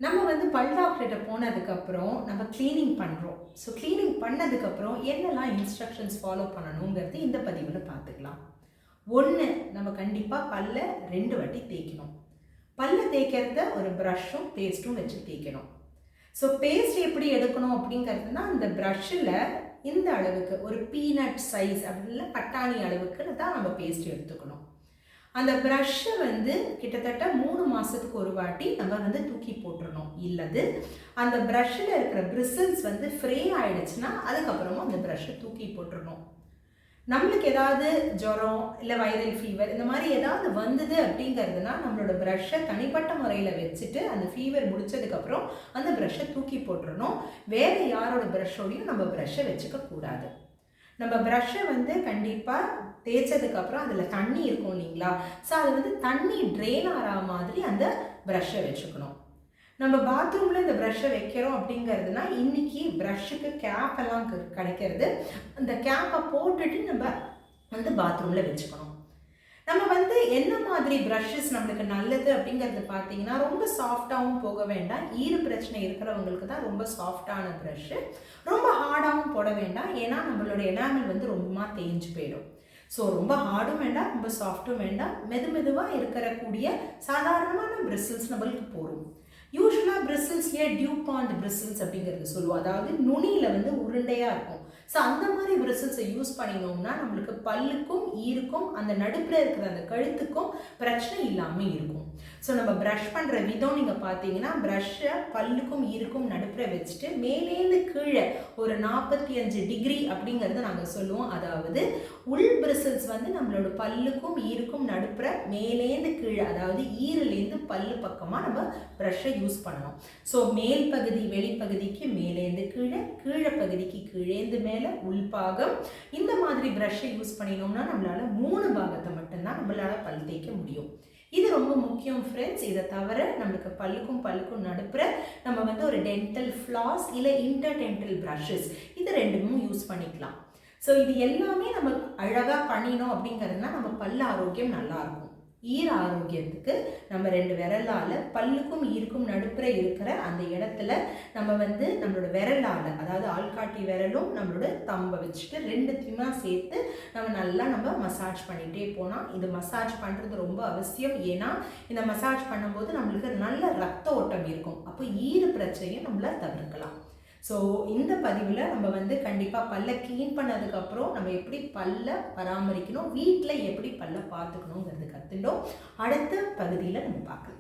நம்ம வந்து பல் டாக்டர்கிட்ட போனதுக்கப்புறம் நம்ம க்ளீனிங் பண்ணுறோம். ஸோ க்ளீனிங் பண்ணதுக்கப்புறம் என்னெல்லாம் இன்ஸ்ட்ரக்ஷன்ஸ் ஃபாலோ பண்ணணுங்கிறது இந்த பதிவில் பார்த்துக்கலாம். 1, நம்ம கண்டிப்பாக பல்ல 2 வாட்டி தேய்க்கணும். பல்ல தேய்க்கிறத ஒரு ப்ரஷ்ஷும் பேஸ்ட்டும் வச்சு தேய்க்கணும். ஸோ பேஸ்ட் எப்படி எடுக்கணும் அப்படிங்கிறதுனா, அந்த ப்ரஷ்ஷில் இந்த அளவுக்கு ஒரு பீனட் சைஸ் அப்படின்னா பட்டாணி அளவுக்கு தான் நம்ம பேஸ்ட் எடுத்துக்கணும். அந்த ப்ரஷ்ஷை வந்து கிட்டத்தட்ட 3 மாதத்துக்கு ஒரு வாட்டி நம்ம வந்து தூக்கி போட்டுடணும். இல்லது அந்த ப்ரஷ்ஷில் இருக்கிற பிரிசில்ஸ் வந்து ஃப்ரே ஆகிடுச்சுன்னா அதுக்கப்புறமா அந்த ப்ரஷ்ஷை தூக்கி போட்டுடணும். நம்மளுக்கு ஏதாவது ஜுரம் இல்லை வைரல் ஃபீவர் இந்த மாதிரி ஏதாவது வந்தது அப்படிங்கிறதுனா நம்மளோட ப்ரஷ்ஷை தனிப்பட்ட முறையில் வச்சுட்டு அந்த ஃபீவர் முடிச்சதுக்கப்புறம் அந்த ப்ரஷ்ஷை தூக்கி போட்டுடணும். வேறு யாரோட ப்ரஷ்ஷோடையும் நம்ம ப்ரஷ்ஷை வச்சுக்க கூடாது. நம்ம ப்ரஷ்ஷை வந்து கண்டிப்பாக தேய்ச்சதுக்கப்புறம் அதில் தண்ணி இருக்கும் இல்லைங்களா? ஸோ அது வந்து தண்ணி ட்ரெயின் ஆகிற மாதிரி அந்த ப்ரஷ்ஷை வச்சுக்கணும். நம்ம பாத்ரூமில் இந்த ப்ரஷ்ஷை வைக்கிறோம் அப்படிங்கிறதுனா, இன்றைக்கி ப்ரஷ்ஷுக்கு கேப் எல்லாம் கிடைக்கிறது. அந்த கேப்பை போட்டுட்டு நம்ம வந்து பாத்ரூமில் வச்சுக்கணும். நம்ம வந்து என்ன மாதிரி ப்ரஷ்ஷஸ் நம்மளுக்கு நல்லது அப்படிங்கிறது பார்த்தீங்கன்னா, ரொம்ப சாஃப்டாகவும் போக வேண்டாம். ஈர பிரச்சனை இருக்கிறவங்களுக்கு தான் ரொம்ப சாஃப்டான ப்ரஷ்ஷு. ரொம்ப ஹார்டாகவும் போட வேண்டாம். ஏன்னா நம்மளோட எனாமல் வந்து ரொம்ப தேஞ்சு போயிடும். ஸோ ரொம்ப ஹார்டும் வேண்டாம், ரொம்ப சாஃப்ட்டும் வேண்டாம். மெதுவாக இருக்கக்கூடிய சாதாரணமான பிரிசில்ஸ் நம்மளுக்கு போகும். யூஸ்வலாக பிரிசில்ஸ்லேயே டியூபாண்ட் பிரிசில்ஸ் அப்படிங்கிறது சொல்லுவோம். அதாவது நுனியில் வந்து உருண்டையாக இருக்கும். ஸோ அந்த மாதிரி பிரிசில்ஸை யூஸ் பண்ணினோம்னா நம்மளுக்கு பல்லுக்கும் ஈருக்கும் அந்த நடுப்பில் இருக்கிற அந்த கழுத்துக்கும் பிரச்சனை இல்லாமல் இருக்கும். ஸோ நம்ம ப்ரஷ் பண்ணுற விதம் நீங்கள் பார்த்தீங்கன்னா, ப்ரஷ்ஷை பல்லுக்கும் ஈருக்கும் நடுப்பில் வச்சுட்டு மேலேருந்து கீழே ஒரு 45 டிகிரி அப்படிங்கிறது நாங்கள் சொல்லுவோம். அதாவது உள் பிரிசில்ஸ் வந்து நம்மளோட பல்லுக்கும் ஈருக்கும் நடுப்புற மேலேந்து கீழே, அதாவது ஈரிலேருந்து பல்லு பக்கமாக நம்ம ப்ரஷ்ஷை யூஸ் பண்ணணும். ஸோ மேல் பகுதி வெளிப்பகுதிக்கு மேலேந்து கீழே, கீழே பகுதிக்கு கீழேந்து மேலே, உள்பாகம். இந்த மாதிரி ப்ரஷ்ஷை யூஸ் பண்ணினோம்னா நம்மளால் 3 பாகத்தை மட்டும்தான் நம்மளால் பல் தேய்க்க முடியும். இது ரொம்ப முக்கியம் ஃப்ரெண்ட்ஸ். இதை தவிர நம்மளுக்கு பல்லுக்கும் நடுப்புற நம்ம வந்து ஒரு டென்டல் ஃப்ளாஸ் இல்லை இன்டர்டென்டல் ப்ரஷஸ் இது 2மும் யூஸ் பண்ணிக்கலாம். ஸோ இது எல்லாமே நம்ம அழகாக பண்ணினோம் அப்படிங்கிறதுனா நம்ம பல் ஆரோக்கியம் நல்லாயிருக்கும். ஈர ஆரோக்கியத்துக்கு நம்ம 2 விரலால் பல்லுக்கும் ஈருக்கும் நடுப்புற இருக்கிற அந்த இடத்துல நம்ம வந்து நம்மளோட விரலால், அதாவது ஆள்காட்டி விரலும் நம்மளோட தம்பை வச்சுட்டு 2த்தையுமா சேர்த்து நம்ம மசாஜ் பண்ணிகிட்டே போனால், இது மசாஜ் பண்ணுறது ரொம்ப அவசியம். ஏன்னா இந்த மசாஜ் பண்ணும்போது நம்மளுக்கு நல்ல ரத்த ஓட்டம் இருக்கும். அப்போ ஈர பிரச்சனையும் நம்மளை தவிர்க்கலாம். ஸோ இந்த பதிவில் நம்ம வந்து கண்டிப்பாக பல்லை க்ளீன் பண்ணதுக்கப்புறம் நம்ம எப்படி பல்லை பராமரிக்கணும், வீட்டில் எப்படி பல்லை பார்த்துக்கணுங்கிறது கற்றுட்டோம். அடுத்த பகுதியில் நம்ம பார்க்கலாம்.